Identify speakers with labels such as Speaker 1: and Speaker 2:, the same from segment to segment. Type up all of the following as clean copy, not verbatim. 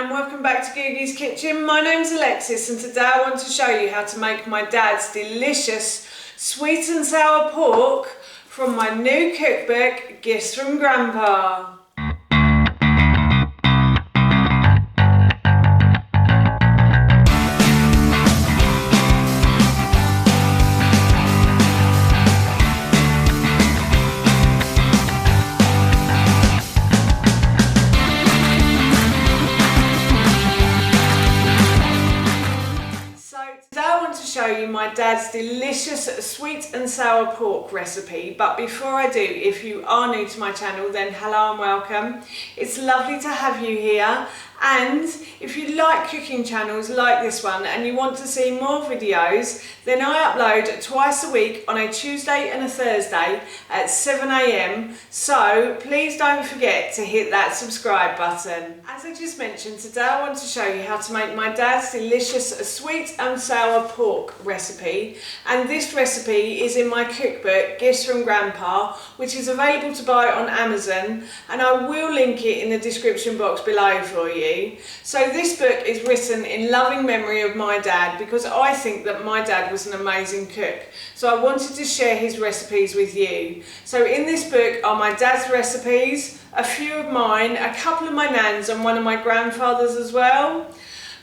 Speaker 1: and welcome back to Googies Kitchen. My name's Alexis and today I want to show you how to make my dad's delicious sweet and sour pork from my new cookbook, Gifts from Grandpa. Show you my dad's delicious sweet and sour pork recipe, but before I do, if you are new to my channel, then hello and welcome. It's lovely to have you here, and if you like cooking channels like this one and you want to see more videos, then I upload twice a week on a Tuesday and a Thursday at 7 AM, so please don't forget to hit that subscribe button. As I just mentioned, today I want to show you how to make my dad's delicious sweet and sour pork recipe, and this recipe is in my cookbook Gifts from Grandpa, which is available to buy on Amazon, and I will link it in the description box below for you. So this book is written in loving memory of my dad, because I think that my dad was an amazing cook, so I wanted to share his recipes with you. So in this book are my dad's recipes, a few of mine, a couple of my nan's and one of my grandfather's as well.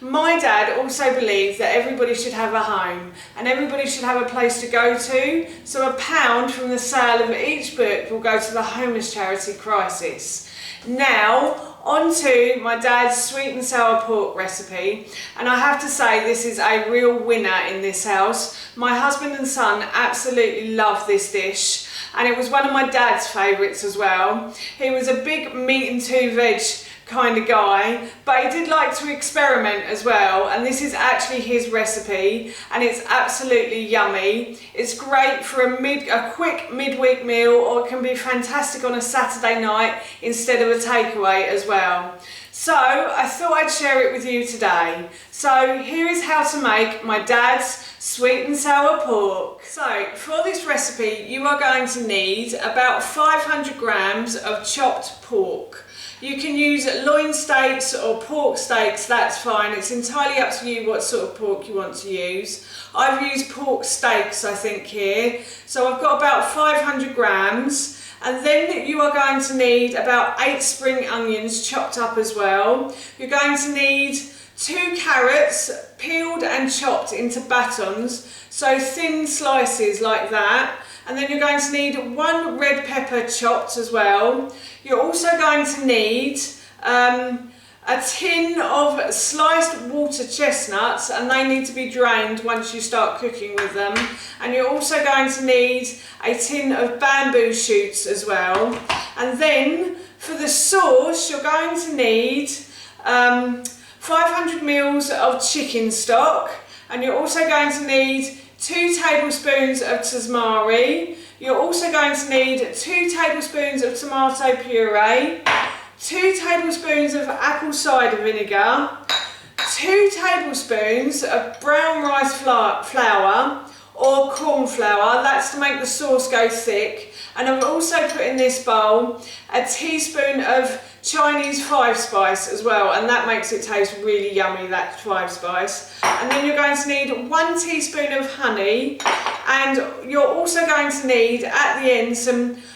Speaker 1: My dad also believed that everybody should have a home and everybody should have a place to go to, so £1 from the sale of each book will go to the homeless charity Crisis. Now, on to my dad's sweet and sour pork recipe, and I have to say this is a real winner in this house. My husband and son absolutely love this dish, and it was one of my dad's favourites as well. He was a big meat and two veg kind of guy, but he did like to experiment as well, and this is actually his recipe and it's absolutely yummy. It's great for a quick midweek meal, or it can be fantastic on a Saturday night instead of a takeaway as well. So I thought I'd share it with you today. So here is how to make my dad's sweet and sour pork. So for this recipe you are going to need about 500 grams of chopped pork. You can use loin steaks or pork steaks, that's fine. It's entirely up to you what sort of pork you want to use. I've used pork steaks, I think, here. So I've got about 500 grams. And then you are going to need about 8 spring onions chopped up as well. You're going to need 2 carrots peeled and chopped into batons, so thin slices like that. And then you're going to need 1 red pepper chopped as well. You're also going to need a tin of sliced water chestnuts, and they need to be drained once you start cooking with them. And you're also going to need a tin of bamboo shoots as well. And then for the sauce you're going to need 500 mils of chicken stock, and you're also going to need 2 tablespoons of tazmari. You're also going to need 2 tablespoons of tomato puree, 2 tablespoons of apple cider vinegar, 2 tablespoons of brown rice flour or corn flour, that's to make the sauce go thick. And I've also put in this bowl a teaspoon of Chinese 5-spice as well, and that makes it taste really yummy, that 5-spice. And then you're going to need 1 teaspoon of honey, and you're also going to need at the end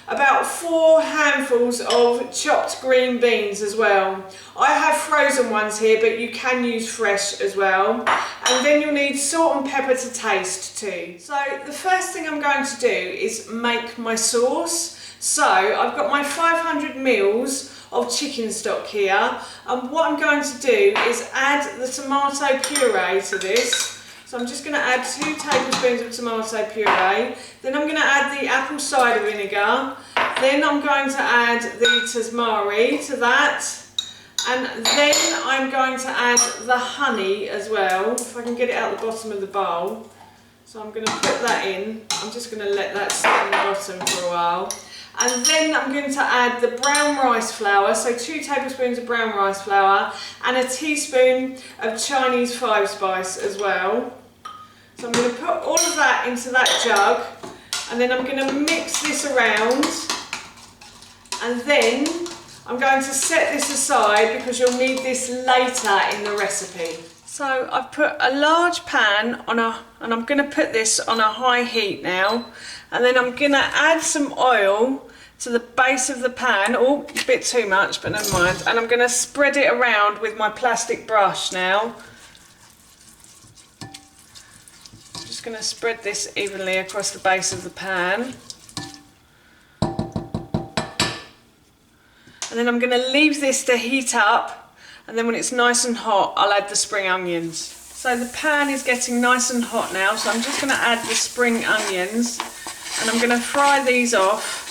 Speaker 1: about 4 handfuls of chopped green beans as well. I have frozen ones here, but you can use fresh as well. And then you'll need salt and pepper to taste too. So the first thing I'm going to do is make my sauce. So I've got my 500 mils of chicken stock here, and what I'm going to do is add the tomato puree to this. So I'm just going to add 2 tablespoons of tomato puree, then I'm going to add the apple cider vinegar, then I'm going to add the tazmari to that, and then I'm going to add the honey as well, if I can get it out the bottom of the bowl. So I'm going to put that in. I'm just going to let that sit on the bottom for a while. And then I'm going to add the brown rice flour, so 2 tablespoons of brown rice flour and a teaspoon of Chinese 5-spice as well. So I'm going to put all of that into that jug, and then I'm going to mix this around, and then I'm going to set this aside because you'll need this later in the recipe. So I've put a large pan on and I'm going to put this on a high heat now, and then I'm going to add some oil to the base of the pan. Oh, a bit too much, but never mind. And I'm going to spread it around with my plastic brush now. I'm just going to spread this evenly across the base of the pan. And then I'm going to leave this to heat up, and then when it's nice and hot, I'll add the spring onions. So the pan is getting nice and hot now, so I'm just going to add the spring onions, and I'm going to fry these off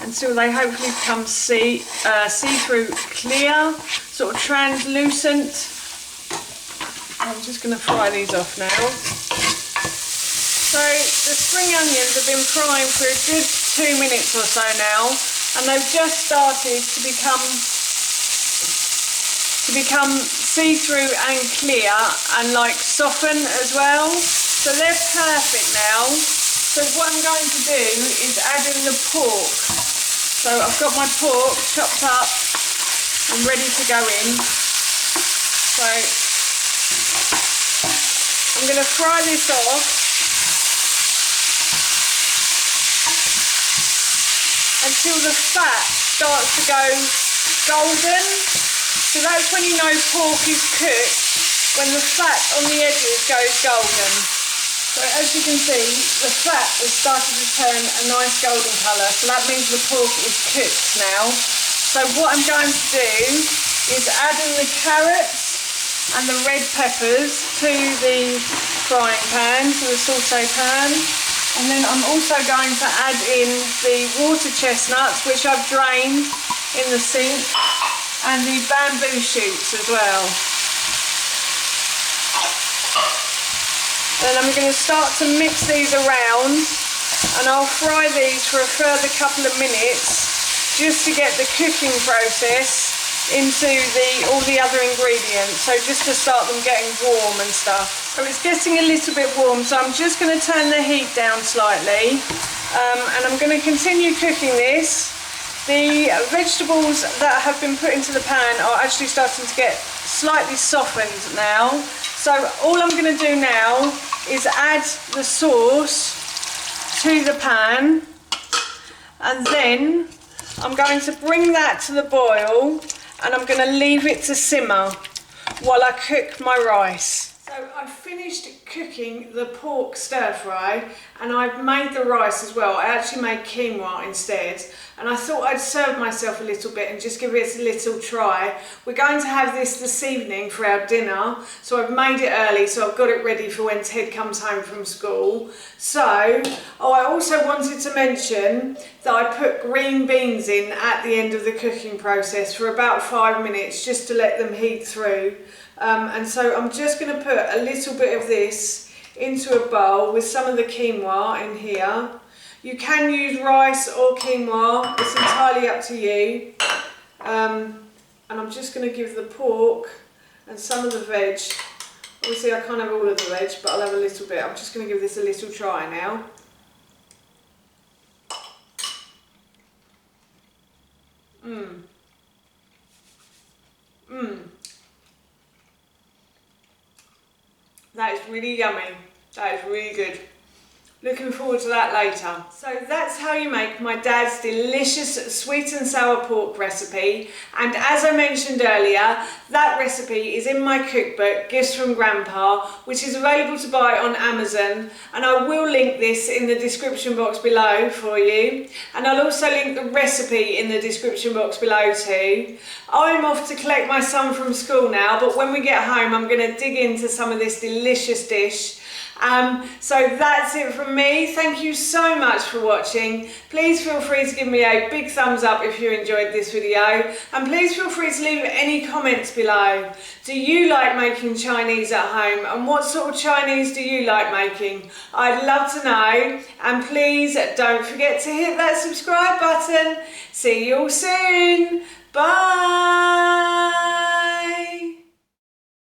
Speaker 1: until they hopefully become see-through clear, sort of translucent. I'm just going to fry these off now. So the spring onions have been frying for a good 2 minutes or so now, and they've just started to become see-through and clear and like soften as well. So they're perfect now. So what I'm going to do is add in the pork. So I've got my pork chopped up and ready to go in. So I'm going to fry this off until the fat starts to go golden. So that's when you know pork is cooked, when the fat on the edges goes golden. So as you can see, the fat has started to turn a nice golden colour, so that means the pork is cooked now. So what I'm going to do is add in the carrots and the red peppers to the frying pan, to the sauté pan. And then I'm also going to add in the water chestnuts, which I've drained in the sink, and the bamboo shoots as well. Then I'm going to start to mix these around, and I'll fry these for a further couple of minutes just to get the cooking process into all the other ingredients, so just to start them getting warm and stuff. So it's getting a little bit warm, so I'm just going to turn the heat down slightly, and I'm going to continue cooking this. The vegetables that have been put into the pan are actually starting to get slightly softened now. So all I'm going to do now is add the sauce to the pan, and then I'm going to bring that to the boil, and I'm going to leave it to simmer while I cook my rice. So I've finished cooking the pork stir fry, and I've made the rice as well. I actually made quinoa instead, and I thought I'd serve myself a little bit and just give it a little try. We're going to have this evening for our dinner, so I've made it early, so I've got it ready for when Ted comes home from school. So, I also wanted to mention that I put green beans in at the end of the cooking process for about 5 minutes, just to let them heat through. And so I'm just going to put a little bit of this into a bowl with some of the quinoa in here. You can use rice or quinoa, it's entirely up to you. And I'm just going to give the pork and some of the veg. Obviously I can't have all of the veg, but I'll have a little bit. I'm just going to give this a little try now. That is really yummy. That is really good. Looking forward to that later. So that's how you make my dad's delicious sweet and sour pork recipe. And as I mentioned earlier, that recipe is in my cookbook, Gifts from Grandpa, which is available to buy on Amazon. And I will link this in the description box below for you. And I'll also link the recipe in the description box below too. I'm off to collect my son from school now, but when we get home, I'm going to dig into some of this delicious dish. So that's it from me. Thank you so much for watching. Please feel free to give me a big thumbs up if you enjoyed this video, and please feel free to leave any comments below. Do you like making Chinese at home, and what sort of Chinese do you like making? I'd love to know, and please don't forget to hit that subscribe button. See you all soon. Bye.